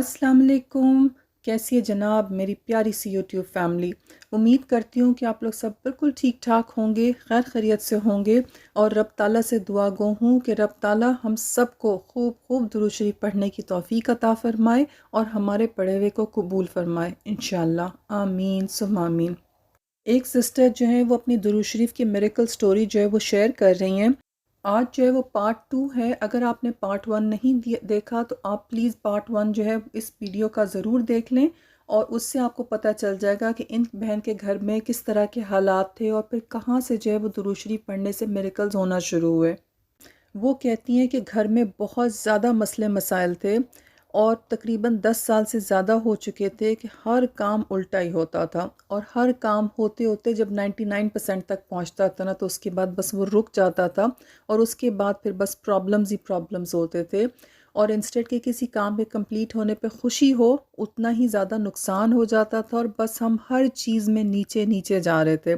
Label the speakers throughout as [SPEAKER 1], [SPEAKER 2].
[SPEAKER 1] अस्सलाम वालेकुम। कैसी है जनाब मेरी प्यारी सी यूट्यूब फैमिली। उम्मीद करती हूँ कि आप लोग सब बिल्कुल ठीक ठाक होंगे, खैर खैरियत से होंगे। और रब ताला से दुआ गो हूँ कि रब ताला हम सब को खूब खूब दुरूद शरीफ पढ़ने की तौफीक अता फ़रमाए और हमारे पढ़े हुए को कबूल फ़रमाए इंशाअल्लाह, आमीन सुम्मा आमीन। एक सिस्टर जो है वो अपनी दुरूद शरीफ की मिरेकल स्टोरी जो है वो शेयर कर रही हैं। आज जो है वो पार्ट 2 है। अगर आपने पार्ट 1 नहीं देखा तो आप प्लीज़ पार्ट 1 जो है इस वीडियो का ज़रूर देख लें और उससे आपको पता चल जाएगा कि इन बहन के घर में किस तरह के हालात थे और फिर कहाँ से जो है वो दुरूद शरीफ पढ़ने से मिरेकल्स होना शुरू हुए। वो कहती हैं कि घर में बहुत ज़्यादा मसले मसाइल थे और तकरीबन 10 साल से ज़्यादा हो चुके थे कि हर काम उल्टा ही होता था और हर काम होते होते जब 99% तक पहुंचता था ना तो उसके बाद बस वो रुक जाता था और उसके बाद फिर बस प्रॉब्लम्स ही प्रॉब्लम्स होते थे। और इंस्टेड के किसी काम के कंप्लीट होने पे खुशी हो उतना ही ज़्यादा नुकसान हो जाता था और बस हम हर चीज़ में नीचे नीचे जा रहे थे।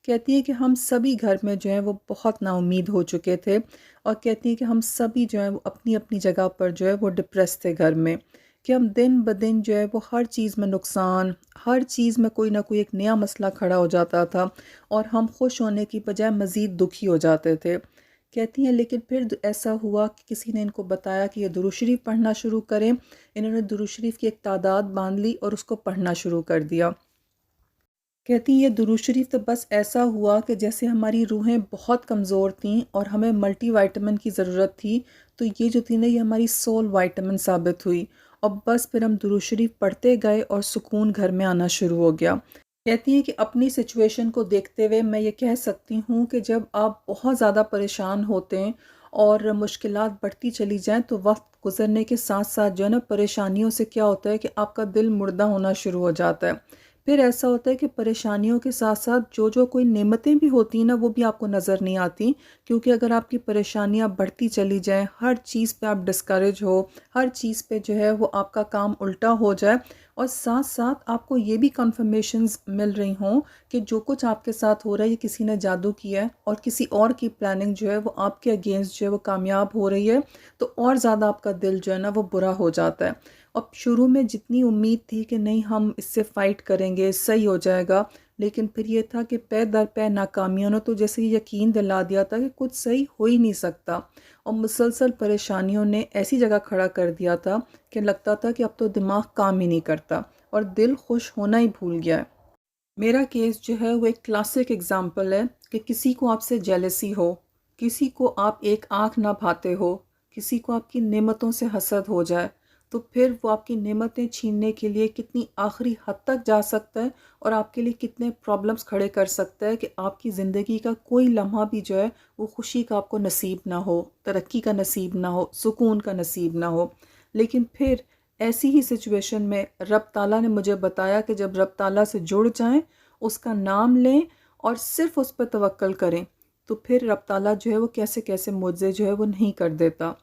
[SPEAKER 1] कहती है कि हम सभी घर में जो है वो बहुत नाउम्मीद हो चुके थे और कहती है कि हम सभी जो है वो अपनी अपनी जगह पर जो है वो डिप्रेस थे घर में, कि हम दिन ब दिन जो है वो हर चीज़ में नुकसान, हर चीज़ में कोई ना कोई एक नया मसला खड़ा हो जाता था और हम खुश होने की बजाय मज़ीद दुखी हो जाते थे। कहती हैं लेकिन फिर ऐसा हुआ कि किसी ने इनको बताया कि ये दुरूद शरीफ पढ़ना शुरू करें। इन्होंने दुरूद शरीफ की एक तादाद बांध ली और उसको पढ़ना शुरू कर दिया। कहती ये दुरूद शरीफ तो बस ऐसा हुआ कि जैसे हमारी रूहें बहुत कमज़ोर थीं और हमें मल्टीविटामिन की ज़रूरत थी, तो ये जो थी ना ये हमारी सोल विटामिन साबित हुई। और बस फिर हम दुरूद शरीफ पढ़ते गए और सुकून घर में आना शुरू हो गया। कहती है कि अपनी सिचुएशन को देखते हुए मैं ये कह सकती हूँ कि जब आप बहुत ज़्यादा परेशान होते हैं और मुश्किलात बढ़ती चली जाएं तो वक्त गुजरने के साथ साथ जो है ना परेशानियों से क्या होता है कि आपका दिल मुर्दा होना शुरू हो जाता है। फिर ऐसा होता है कि परेशानियों के साथ साथ जो जो कोई नेमतें भी होती हैं ना वो भी आपको नज़र नहीं आती, क्योंकि अगर आपकी परेशानियां बढ़ती चली जाएं, हर चीज़ पे आप डिस्करेज हो, हर चीज़ पे जो है वो आपका काम उल्टा हो जाए और साथ साथ आपको ये भी कंफर्मेशंस मिल रही हों कि जो कुछ आपके साथ हो रहा है ये किसी ने जादू किया है और किसी और की प्लानिंग जो है वो आपके अगेंस्ट जो है वो कामयाब हो रही है, तो और ज़्यादा आपका दिल जो है ना वो बुरा हो जाता है। अब शुरू में जितनी उम्मीद थी कि नहीं हम इससे फ़ाइट करेंगे, सही हो जाएगा, लेकिन फिर ये था कि पै दर पै नाकामियों ने तो जैसे यकीन दिला दिया था कि कुछ सही हो ही नहीं सकता। और मुसलसल परेशानियों ने ऐसी जगह खड़ा कर दिया था कि लगता था कि अब तो दिमाग काम ही नहीं करता और दिल खुश होना ही भूल गया है। मेरा केस जो है वो एक क्लासिक एग्ज़ाम्पल है कि किसी को आपसे जेलसी हो, किसी को आप एक आँख ना भाते हो, किसी को आपकी नेमतों से हसद हो जाए, तो फिर वो आपकी नेमतें छीनने के लिए कितनी आखिरी हद तक जा सकता है और आपके लिए कितने प्रॉब्लम्स खड़े कर सकता है कि आपकी ज़िंदगी का कोई लम्हा भी जो है वो खुशी का आपको नसीब ना हो, तरक्की का नसीब ना हो, सुकून का नसीब ना हो। लेकिन फिर ऐसी ही सिचुएशन में रब ताला ने मुझे बताया कि जब रब ताला से जुड़ जाएं, उसका नाम लें और सिर्फ उस पर तवक्कल करें, तो फिर रब ताला जो है वो कैसे कैसे मुझे जो है वो नहीं कर देता।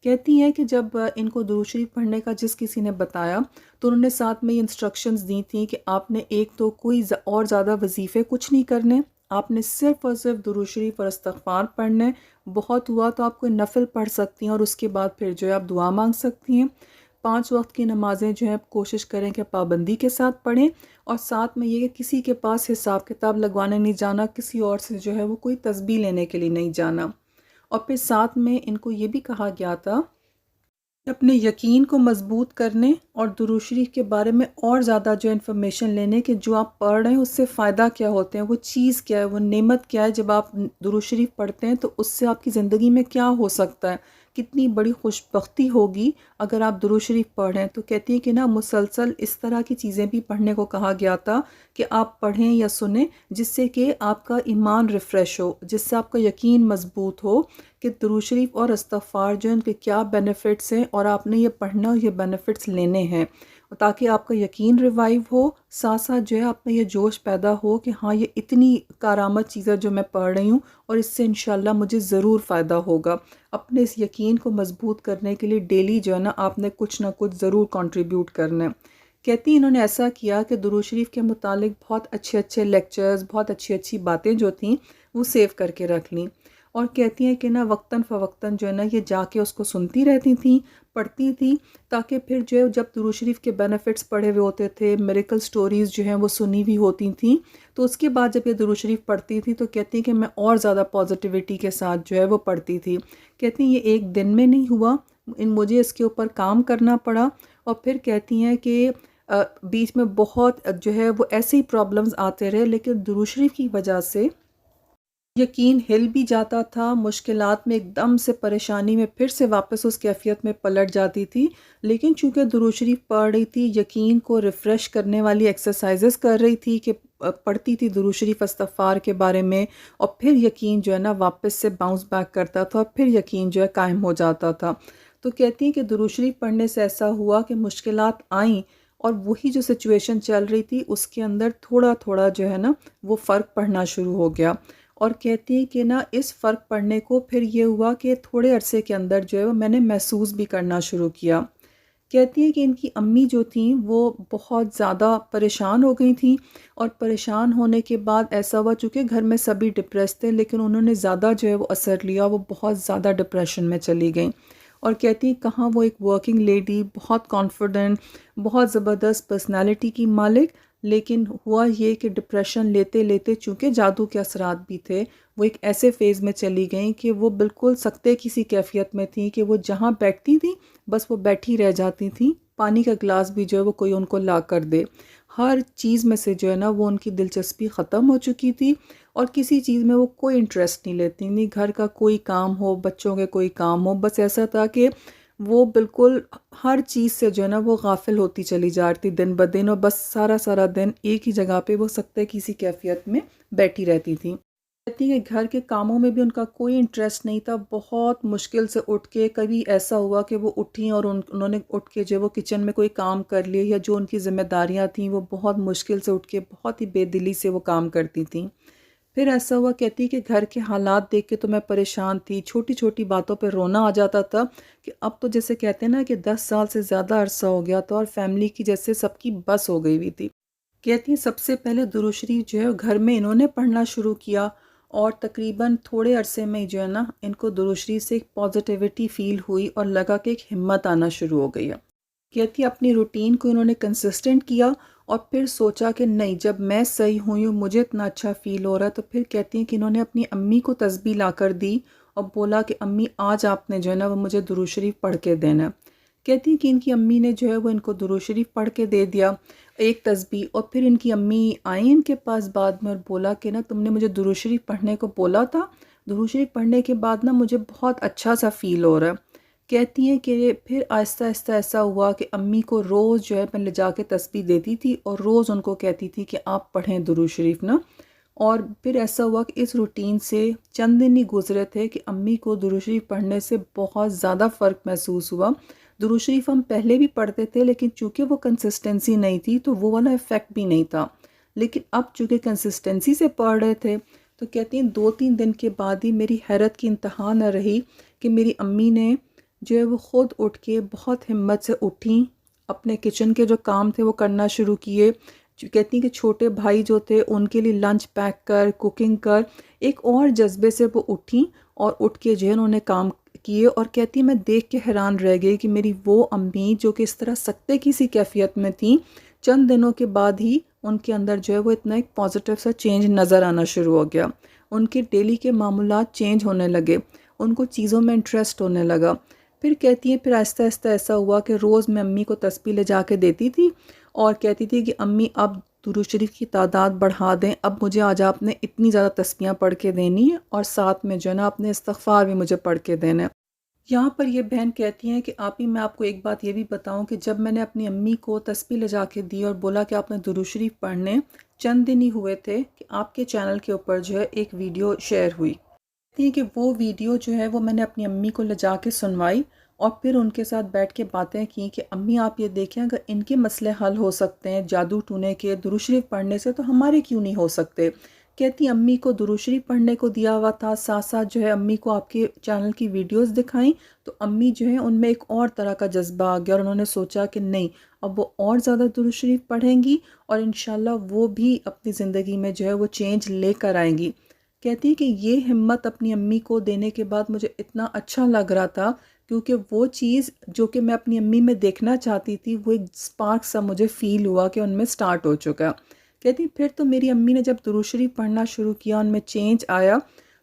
[SPEAKER 1] कहती हैं कि जब इनको दुरूद शरीफ पढ़ने का जिस किसी ने बताया तो उन्होंने साथ में ये इंस्ट्रक्शंस दी थी कि आपने एक तो कोई और ज़्यादा वजीफ़े कुछ नहीं करने, आपने सिर्फ़ और सिर्फ दुरूद शरीफ और इस्तग़फ़ार पढ़ने। बहुत हुआ तो आप कोई नफ़िल पढ़ सकती हैं और उसके बाद फिर जो है आप दुआ मांग सकती हैं। 5 वक्त की नमाज़ें जो हैं कोशिश करें कि पाबंदी के साथ पढ़ें और साथ में ये कि किसी के पास हिसाब किताब लगवाने नहीं जाना, किसी और से जो है वो कोई तस्बीह लेने के लिए नहीं जाना। और फिर साथ में इनको ये भी कहा गया था कि अपने यकीन को मज़बूत करने और दुरूद शरीफ के बारे में और ज़्यादा जो इन्फॉर्मेशन लेने कि जो आप पढ़ रहे हैं उससे फ़ायदा क्या होते हैं, वो चीज़ क्या है, वो नेमत क्या है। जब आप दुरूद शरीफ पढ़ते हैं तो उससे आपकी ज़िंदगी में क्या हो सकता है, कितनी बड़ी खुशबख्ती होगी अगर आप दुरूद शरीफ पढ़ें। तो कहती हैं कि ना मुसलसल इस तरह की चीज़ें भी पढ़ने को कहा गया था कि आप पढ़ें या सुने जिससे कि आपका ईमान रिफ़्रेश हो, जिससे आपका यकीन मज़बूत हो कि दुरूद शरीफ और इस्तग़फ़ार जो है उनके क्या बेनिफिट्स हैं और आपने ये पढ़ना और ये बेनिफिट्स लेने हैं, ताकि आपका यकीन रिवाइव हो। साथ साथ जो है आप में ये जोश पैदा हो कि हाँ ये इतनी कारामद चीज़ें जो मैं पढ़ रही हूँ और इससे इंशाल्लाह मुझे ज़रूर फ़ायदा होगा। अपने इस यकीन को मज़बूत करने के लिए डेली जो है ना आपने कुछ ना कुछ ज़रूर कंट्रीब्यूट करना है। कहती इन्होंने ऐसा किया कि दुरूद शरीफ के मुतालिक बहुत अच्छे अच्छे लेक्चर्स, बहुत अच्छी अच्छी बातें जो थीं वो सेव करके रख लीं और कहती हैं कि ना वक्तन फ़वक्तन जो है ना ये जाके उसको सुनती रहती थी, पढ़ती थी, ताकि फिर जो है जब दुरूद शरीफ के बेनिफिट्स पढ़े हुए होते थे, मिरेकल स्टोरीज़ जो हैं वो सुनी हुई होती थी, तो उसके बाद जब ये दुरूद शरीफ पढ़ती थी तो कहती हैं कि मैं और ज़्यादा पॉजिटिविटी के साथ जो है वो पढ़ती थी। कहती हैं ये एक दिन में नहीं हुआ, मुझे इसके ऊपर काम करना पड़ा। और फिर कहती हैं कि बीच में बहुत जो है वो ऐसे ही प्रॉब्लम्स आते रहे, लेकिन दुरूद शरीफ की वजह से यकीन हिल भी जाता था, मुश्किलात में एकदम से परेशानी में फिर से वापस उस कैफ़ियत में पलट जाती थी। लेकिन चूँकि दुरूद शरीफ पढ़ रही थी, यकीन को रिफ़्रेश करने वाली एक्सरसाइज़ेस कर रही थी कि पढ़ती थी दुरूद शरीफ इस्तग़फ़ार के बारे में, और फिर यकीन जो है ना वापस से बाउंस बैक करता था और फिर यकीन जो है कायम हो जाता था। तो कहती हैं कि दुरूद शरीफ पढ़ने से ऐसा हुआ कि मुश्किलात आईं, और वही जो सिचुएशन चल रही थी उसके अंदर थोड़ा-थोड़ा जो है ना वो फ़र्क पड़ना शुरू हो गया। और कहती हैं कि ना इस फ़र्क पड़ने को फिर ये हुआ कि थोड़े अरसे के अंदर जो है वो मैंने महसूस भी करना शुरू किया। कहती हैं कि इनकी अम्मी जो थीं वो बहुत ज़्यादा परेशान हो गई थीं, और परेशान होने के बाद ऐसा हुआ चूँकि घर में सभी डिप्रेस थे, लेकिन उन्होंने ज़्यादा जो है वो असर लिया, वो बहुत ज़्यादा डिप्रेशन में चली गईं। और कहती हैं कहाँ वो एक वर्किंग लेडी, बहुत कॉन्फिडेंट, बहुत ज़बरदस्त पर्सनैलिटी की मालिक, लेकिन हुआ ये कि डिप्रेशन लेते लेते चूँकि जादू के असरात भी थे, वो एक ऐसे फ़ेज़ में चली गईं कि वो बिल्कुल सकते की सी कैफ़ियत में थी कि वो जहाँ बैठती थी बस वो बैठी रह जाती थीं, पानी का गिलास भी जो है वो कोई उनको ला कर दे। हर चीज़ में से जो है ना वो उनकी दिलचस्पी ख़त्म हो चुकी थी, और किसी चीज़ में वो कोई इंटरेस्ट नहीं लेती, नहीं घर का कोई काम हो, बच्चों के कोई काम हो, बस ऐसा था कि वो बिल्कुल हर चीज़ से जो है ना वो गाफ़िल होती चली जा रही थी दिन ब दिन, और बस सारा दिन एक ही जगह पे वो सकते की सी कैफ़ियत में बैठी रहती थीं। कहती हैं घर के कामों में भी उनका कोई इंटरेस्ट नहीं था, बहुत मुश्किल से उठ के, कभी ऐसा हुआ कि वो उठी और उन्होंने उठ के जो वो किचन में कोई काम कर लिए, या जो उनकी ज़िम्मेदारियाँ थीं वो बहुत मुश्किल से उठ के बहुत ही बेदिली से वो काम करती थीं। फिर ऐसा हुआ, कहती कि घर के हालात देख के तो मैं परेशान थी, छोटी-छोटी बातों पे रोना आ जाता था कि अब तो जैसे कहते हैं ना कि 10 साल से ज़्यादा अरसा हो गया था और फैमिली की जैसे सबकी बस हो गई हुई थी। कहती हैं सबसे पहले दुरूद शरीफ जो है घर में इन्होंने पढ़ना शुरू किया, और तकरीबन थोड़े अरसे में ही जो है ना इनको दुरूद शरीफ से एक पॉजिटिविटी फ़ील हुई और लगा कि एक हिम्मत आना शुरू हो गई है। कहती है अपनी रूटीन को इन्होंने कंसिस्टेंट किया, और फिर सोचा कि नहीं, जब मैं सही हुई हूँ, मुझे इतना अच्छा फ़ील हो रहा है, तो फिर कहती हैं कि इन्होंने अपनी अम्मी को तस्बीह ला कर दी और बोला कि अम्मी आज आपने जो है ना वो मुझे दुरूद शरीफ पढ़ के देना है। कहती हैं कि इनकी अम्मी ने जो है वो इनको दुरूद शरीफ पढ़ के दे दिया, एक तस्बीह, और फिर इनकी अम्मी आई इनके पास बाद में और बोला कि ना तुमने मुझे दुरूद शरीफ पढ़ने को बोला था, दुरूद शरीफ पढ़ने के बाद ना मुझे बहुत अच्छा सा फ़ील हो रहा है। कहती हैं कि फिर आहिस्ता-आहिस्ता ऐसा हुआ कि अम्मी को रोज़ जो है मैं ले जाके तस्बीह देती थी और रोज़ उनको कहती थी कि आप पढ़ें दुरूद शरीफ ना। और फिर ऐसा हुआ कि इस रूटीन से चंद दिन ही गुज़रे थे कि अम्मी को दुरूद शरीफ पढ़ने से बहुत ज़्यादा फ़र्क महसूस हुआ। दुरूद शरीफ हम पहले भी पढ़ते थे, लेकिन चूँकि वो कंसिस्टेंसी नहीं थी तो वो वाला इफ़ेक्ट भी नहीं था। लेकिन अब चूँकि कंसिस्टेंसी से पढ़ रहे थे, तो कहती हैं 2-3 दिन के बाद ही मेरी हैरत की इंतहा न रही कि मेरी अम्मी ने जो है वो ख़ुद उठ के बहुत हिम्मत से उठी, अपने किचन के जो काम थे वो करना शुरू किए। जो कहती हैं कि छोटे भाई जो थे उनके लिए लंच पैक कर, कुकिंग कर, एक और जज्बे से वो उठी और उठ के जो है उन्होंने काम किए। और कहती है मैं देख के हैरान रह गई कि मेरी वो अम्मी जो कि इस तरह सख्ते की सी कैफियत में थी, चंद दिनों के बाद ही उनके अंदर जो है वो इतना एक पॉजिटिव सा चेंज नज़र आना शुरू हो गया। उनके डेली के मामूलात चेंज होने लगे, उनको चीज़ों में इंटरेस्ट होने लगा। फिर कहती हैं फिर आहिस्ता-आहिस्ता ऐसा हुआ कि रोज़ मैं अम्मी को तस्बीह ले जाके देती थी और कहती थी कि अम्मी अब दुरूद शरीफ की तादाद बढ़ा दें, अब मुझे आज आपने इतनी ज़्यादा तस्बीहां पढ़ के देनी है और साथ में जो है ना अपने इस्तग़फ़ार भी मुझे पढ़ के देना है। यहाँ पर ये बहन कहती हैं कि आप ही, मैं आपको एक बात ये भी बताऊँ कि जब मैंने अपनी अम्मी को तस्बीह ले जाके दी और बोला कि आपने दुरूद शरीफ पढ़ने, चंद दिन ही हुए थे कि आपके चैनल के ऊपर जो है एक वीडियो शेयर हुई। कहती हैं कि वो वीडियो जो है वो मैंने अपनी अम्मी को ले जाके सुनवाई और फिर उनके साथ बैठ के बातें की कि अम्मी आप ये देखें, अगर इनके मसले हल हो सकते हैं जादू टूने के, दुरूद शरीफ पढ़ने से, तो हमारे क्यों नहीं हो सकते। कहती अम्मी को दुरूद शरीफ पढ़ने को दिया हुआ था, साथ साथ जो है अम्मी को आपके चैनल की वीडियोस दिखाई, तो अम्मी जो है उनमें एक और तरह का जज्बा आ गया और उन्होंने सोचा कि नहीं, अब वो और ज़्यादा दुरूद शरीफ पढ़ेंगी और इंशाल्लाह वो भी अपनी ज़िंदगी में जो है वो चेंज लेकर आएंगी। कहती है कि ये हिम्मत अपनी अम्मी को देने के बाद मुझे इतना अच्छा लग रहा था, क्योंकि वो चीज़ जो कि मैं अपनी अम्मी में देखना चाहती थी, वो एक स्पार्क सा मुझे फ़ील हुआ कि उनमें स्टार्ट हो चुका। कहती फिर तो मेरी अम्मी ने जब दुरूद शरीफ पढ़ना शुरू किया, उनमें चेंज आया।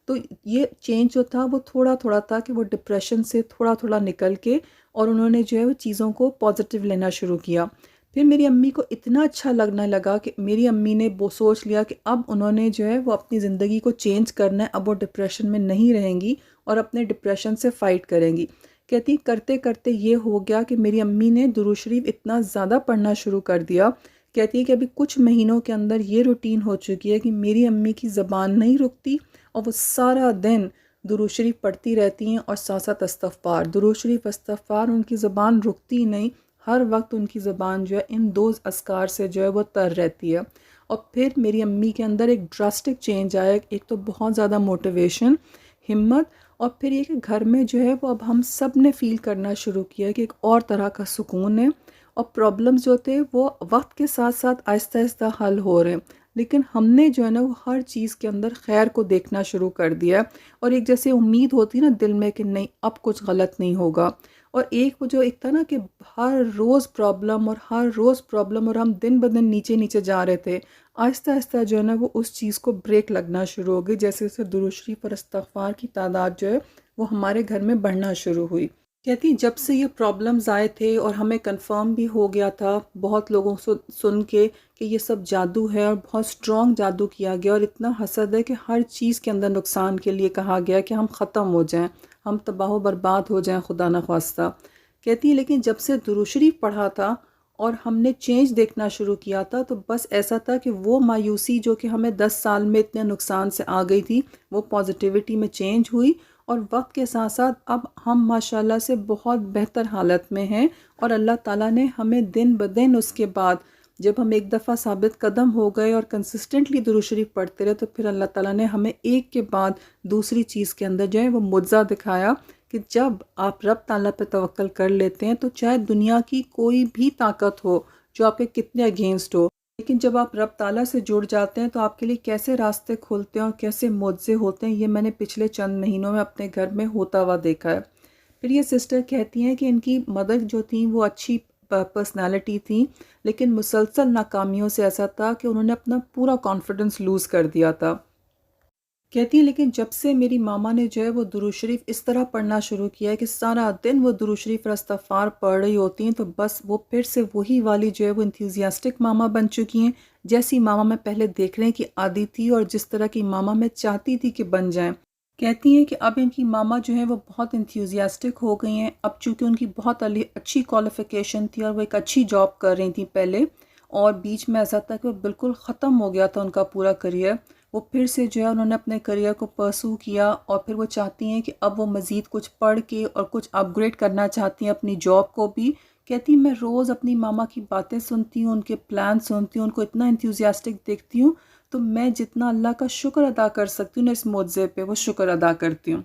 [SPEAKER 1] तो ये चेंज जो था वो थोड़ा-थोड़ा था कि वो डिप्रेशन से थोड़ा-थोड़ा निकल के और उन्होंने जो है वो चीज़ों को पॉज़िटिव लेना शुरू किया। फिर मेरी अम्मी को इतना अच्छा लगने लगा कि मेरी अम्मी ने वो सोच लिया कि अब उन्होंने जो है वो अपनी ज़िंदगी को चेंज करना है, अब वो डिप्रेशन में नहीं रहेंगी और अपने डिप्रेशन से फ़ाइट करेंगी। कहती करते-करते ये हो गया कि मेरी अम्मी ने दुरूद शरीफ इतना ज़्यादा पढ़ना शुरू कर दिया। कहती है कि अभी कुछ महीनों के अंदर ये रूटीन हो चुकी है कि मेरी अम्मी की ज़बान नहीं रुकती और वो सारा दिन दुरूद शरीफ पढ़ती रहती हैं और साथ-साथ इस्तग़फ़ार, दुरूद शरीफ, इस्तग़फ़ार, उनकी ज़बान रुकती ही नहीं। हर वक्त उनकी ज़बान जो है इन 2 अज़कार से जो है वो तर रहती है। और फिर मेरी अम्मी के अंदर एक ड्रास्टिक चेंज आया। एक तो बहुत ज़्यादा मोटिवेशन, हिम्मत, और फिर ये कि घर में जो है वो अब हम सब ने फ़ील करना शुरू किया कि एक और तरह का सुकून है और प्रॉब्लम्स जो थे वो वक्त के साथ साथ आहिस्ता-आहिस्ता हल हो रहे हैं। लेकिन हमने जो है ना वो हर चीज़ के अंदर खैर को देखना शुरू कर दिया है और एक जैसे उम्मीद होती है ना दिल में कि नहीं अब कुछ गलत नहीं होगा। और एक वो जो एक था ना कि हर रोज़ प्रॉब्लम और हर रोज़ प्रॉब्लम और हम दिन ब दिन नीचे-नीचे जा रहे थे। आहिस्ता-आहिस्ता जो है ना वो उस चीज़ को ब्रेक लगना शुरू हो गई। जैसे-जैसे दुरूद शरीफ और इस्तग़फ़ार की तादाद जो है वो हमारे घर में बढ़ना शुरू हुई। कहती जब से ये प्रॉब्लम्स आए थे और हमें कंफर्म भी हो गया था बहुत लोगों से सुन के कि ये सब जादू है और बहुत स्ट्रॉन्ग जादू किया गया और इतना हसद है कि हर चीज़ के अंदर नुकसान के लिए कहा गया कि हम ख़त्म हो जाएं, हम तबाह बर्बाद हो जाएं, खुदा न ख्वास्ता। कहती है लेकिन जब से दुरूद शरीफ पढ़ा था और हमने चेंज देखना शुरू किया था तो बस ऐसा था कि वो मायूसी जो कि हमें 10 साल में इतने नुकसान से आ गई थी वो पॉजिटिविटी में चेंज हुई और वक्त के साथ साथ अब हम माशाल्लाह से बहुत बेहतर हालत में हैं और अल्लाह ताला ने हमें दिन ब दिन उसके बाद जब हम एक दफ़ा साबित कदम हो गए और कंसिस्टेंटली दुरूद शरीफ पढ़ते रहे तो फिर अल्लाह ताला ने हमें एक के बाद दूसरी चीज़ के अंदर जो है वो मुअज़्ज़ा दिखाया कि जब आप रब ताला पे तवक्कल कर लेते हैं तो चाहे दुनिया की कोई भी ताकत हो जो आपके कितने अगेंस्ट हो, लेकिन जब आप रब ताला से जुड़ जाते हैं तो आपके लिए कैसे रास्ते खुलते हैं और कैसे मुआवज़े होते हैं, ये मैंने पिछले चंद महीनों में अपने घर में होता हुआ देखा है। फिर ये सिस्टर कहती हैं कि इनकी मदर जो थी वो अच्छी पर्सनालिटी थी, लेकिन मुसलसल नाकामियों से ऐसा था कि उन्होंने अपना पूरा कॉन्फिडेंस लूज़ कर दिया था। कहती हैं लेकिन जब से मेरी मामा ने जो है वो दुरूद शरीफ इस तरह पढ़ना शुरू किया है कि सारा दिन वो दुरूद शरीफ और इस्तग़फ़ार पढ़ रही होती हैं तो बस वो फिर से वही वाली जो है वो एंथुसियास्टिक मामा बन चुकी हैं, जैसी मामा मैं पहले देखने की आदी थी और जिस तरह की मामा मैं चाहती थी कि बन जाएं। कहती हैं कि अब इनकी मामा जो है वो बहुत एंथुसियास्टिक हो गई हैं। अब चूँकि उनकी बहुत अच्छी क्वालिफ़िकेशन थी और वो एक अच्छी जॉब कर रही थी पहले, और बीच में ऐसा था कि वो बिल्कुल ख़त्म हो गया था उनका पूरा करियर। वो फिर से जो है उन्होंने अपने करियर को परस्यू किया और फिर वो चाहती हैं कि अब वो मज़ीद कुछ पढ़ के और कुछ अपग्रेड करना चाहती हैं अपनी जॉब को भी। कहती मैं रोज़ अपनी मामा की बातें सुनती हूँ, उनके प्लान सुनती हूँ, उनको इतना एंथुसियास्टिक देखती हूँ, तो मैं जितना अल्लाह का शुक्र अदा कर सकती हूँ ना इस मुआवज़े पे, वो शुक्र अदा करती हूँ।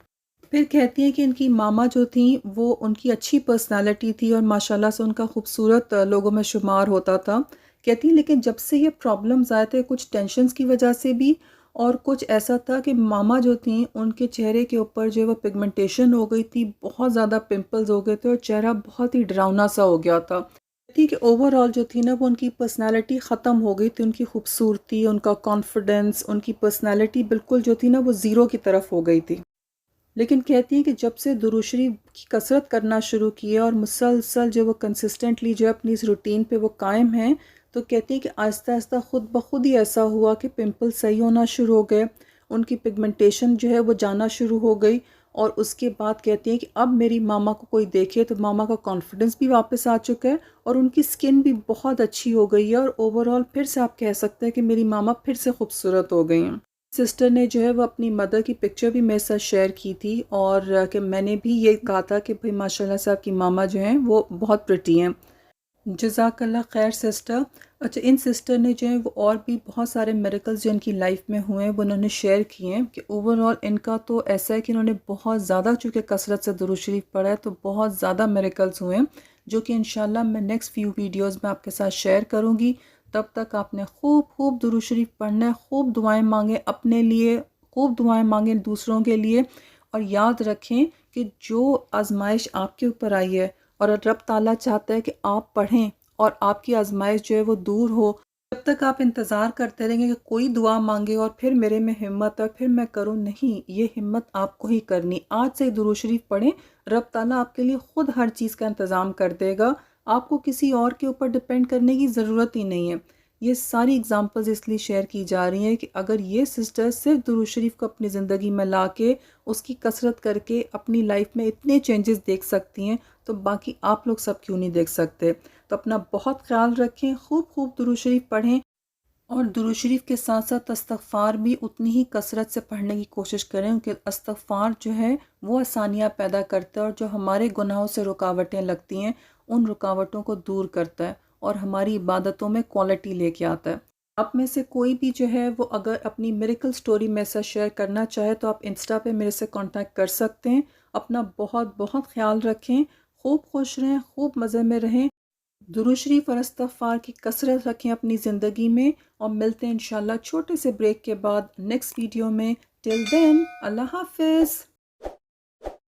[SPEAKER 1] फिर कहती हैं कि इनकी मामा जो थी वो उनकी अच्छी पर्सनैलिटी थी और माशाल्लाह से उनका खूबसूरत लोगों में शुमार होता था। कहती हैं लेकिन जब से ये प्रॉब्लम्स आए थे कुछ टेंशन्स की वजह से भी और कुछ ऐसा था कि मामा जो थी उनके चेहरे के ऊपर जो है वो पिगमेंटेशन हो गई थी, बहुत ज़्यादा पिंपल्स हो गए थे और चेहरा बहुत ही डरावना सा हो गया था। कहती कि ओवरऑल जो थी ना वो उनकी पर्सनैलिटी ख़त्म हो गई थी, उनकी खूबसूरती, उनका कॉन्फिडेंस, उनकी पर्सनैलिटी बिल्कुल जो थी ना वो ज़ीरो की तरफ हो गई थी। लेकिन कहती हैं कि जब से दुरूद शरीफ की कसरत करना शुरू की है और मुसलसल जो वो कंसिस्टेंटली जो है अपनी इस रूटीन पे वो कायम हैं, तो कहती हैं कि आहिस्ता आहिस्ता खुद ब खुद ही ऐसा हुआ कि पिंपल सही होना शुरू हो गए, उनकी पिगमेंटेशन जो है वो जाना शुरू हो गई। और उसके बाद कहती हैं कि अब मेरी मामा को कोई देखे तो मामा का कॉन्फिडेंस भी वापस आ चुका है और उनकी स्किन भी बहुत अच्छी हो गई है और ओवरऑल फिर से आप कह सकते हैं कि मेरी मामा फिर से खूबसूरत हो गई हैं। सिस्टर ने जो है वो अपनी मदर की पिक्चर भी मेरे साथ शेयर की थी और कि मैंने भी ये कहा था कि भाई माशाल्लाह से आपकी मामा जो हैं वो बहुत प्रिटी हैं। जज़ाकल्लाह खैर सिस्टर। अच्छा, इन सिस्टर ने जो है वो और भी बहुत सारे मिरेकल्स जो इनकी लाइफ में हुए हैं वो उन्होंने शेयर किए हैं कि ओवरऑल इनका तो ऐसा है कि इन्होंने बहुत ज़्यादा चूँकि कसरत से दुरूद शरीफ पढ़ा है तो बहुत ज़्यादा मिरेकल्स हुए हैं, जो कि इंशाल्लाह मैं नेक्स्ट फ्यू वीडियोज़ में आपके साथ शेयर करूँगी। तब तक आपने खूब खूब दुरूद शरीफ पढ़ना है, खूब दुआएं मांगे अपने लिए, खूब दुआएं मांगें दूसरों के लिए। और याद रखें कि जो आजमाइश आपके ऊपर आई है और रब ताला चाहता है कि आप पढ़ें और आपकी आजमाइश जो है वो दूर हो, जब तक आप इंतज़ार करते रहेंगे कि कोई दुआ मांगे और फिर मेरे में हिम्मत है फिर मैं करूँ, नहीं, ये हिम्मत आपको ही करनी। आज से दुरूद शरीफ पढ़ें, रब ताला आपके लिए ख़ुद हर चीज़ का इंतज़ाम कर देगा। आपको किसी और के ऊपर डिपेंड करने की ज़रूरत ही नहीं है। ये सारी एग्ज़ाम्पल्स इसलिए शेयर की जा रही हैं कि अगर ये सिस्टर्स सिर्फ दुरूद शरीफ को अपनी ज़िंदगी में ला के उसकी कसरत करके अपनी लाइफ में इतने चेंजेस देख सकती हैं, तो बाकी आप लोग सब क्यों नहीं देख सकते। तो अपना बहुत ख्याल रखें, खूब खूब दुरूद शरीफ पढ़ें और दुरूद शरीफ के साथ साथ इस्तग़फ़ार भी उतनी ही कसरत से पढ़ने की कोशिश करें, क्योंकि इस्तग़फ़ार जो है वो आसानियाँ पैदा करता है और जो हमारे गुनाहों से रुकावटें लगती हैं उन रुकावटों को दूर करता है और हमारी इबादतों में क्वालिटी लेके आता है। आप में से कोई भी जो है वो अगर अपनी मिरेकल स्टोरी मेरे साथ शेयर करना चाहे तो आप इंस्टा पे मेरे से कांटेक्ट कर सकते हैं। अपना बहुत बहुत ख्याल रखें, खूब खुश रहें, खूब मज़े में रहें। दुरूद शरीफ और इस्तग़फ़ार की कसरत रखें अपनी ज़िंदगी में और मिलते हैं इंशाल्लाह छोटे से ब्रेक के बाद नेक्स्ट वीडियो में। टिल देन अल्लाह हाफ़िज़।